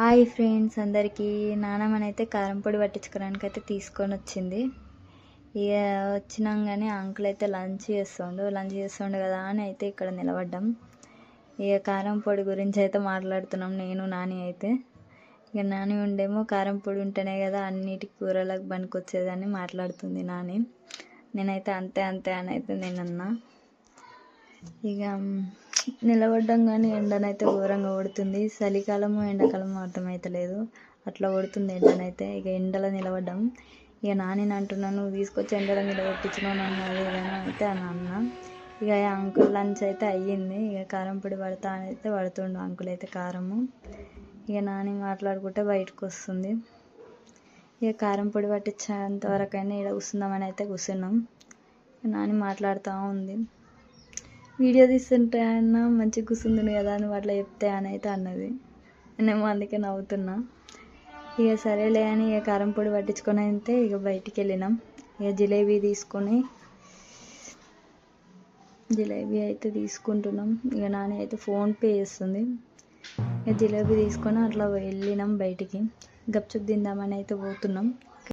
Hi friends అందరికీ. నానమ్మనైతే కారం పొడి పట్టించుకోవడానికి అయితే తీసుకొని వచ్చింది. ఇక వచ్చినాగానే అంకుల్ అయితే లంచ్ చేస్తుండు కదా అని అయితే ఇక్కడ నిలబడ్డాం. ఇక కారం పొడి గురించి అయితే మాట్లాడుతున్నాం నేను నాని అయితే. ఇక నాని ఉండేమో కారం పొడి ఉంటేనే కదా అన్నిటి కూరలకు పనికొచ్చేదని మాట్లాడుతుంది నాని. నేనైతే అంతే అంతే అని అయితే నేనన్నా. ఇక నిలబడ్డం కానీ ఎండనైతే ఘోరంగా కొడుతుంది. చలికాలము ఎండాకాలము అర్థమవుతలేదు, అట్లా కొడుతుంది ఎండనైతే. ఇక ఎండలో నిలబడ్డాం. ఇక నానిని అంటున్నాను, నువ్వు తీసుకొచ్చి ఎండలో నిలబెట్టించినావు నన్ను అది ఏదైనా అయితే అని అన్నా. ఇక అంకుల్ లంచ్ అయితే అయ్యింది. ఇక కారం పొడి పడతా అని అయితే పడుతుండు అంకుల్ అయితే కారము. ఇక నాని మాట్లాడుకుంటే బయటకు వస్తుంది. ఇక కారం పొడి పట్టించేంత వరకైనా ఇక్కడ కూర్చుందామని అయితే కూర్చున్నాం. నాని మాట్లాడుతూ ఉంది. వీడియో తీస్తుంటే అన్న మంచిగా కూర్చుంది కదా నువ్వు అట్లా చెప్తే అని అయితే అన్నది. నేనేమో అందుకే నవ్వుతున్నా. ఇక సరేలే అని ఇక కారం పొడి పట్టించుకొని అయితే ఇక బయటికి వెళ్ళినాం. ఇక జిలేబీ అయితే తీసుకుంటున్నాం. ఇక నాని అయితే ఫోన్పే చేస్తుంది. ఇక జిలేబీ తీసుకొని అట్లా వెళ్ళినాం బయటికి. గప్చుప్ తిందామని అయితే పోతున్నాం.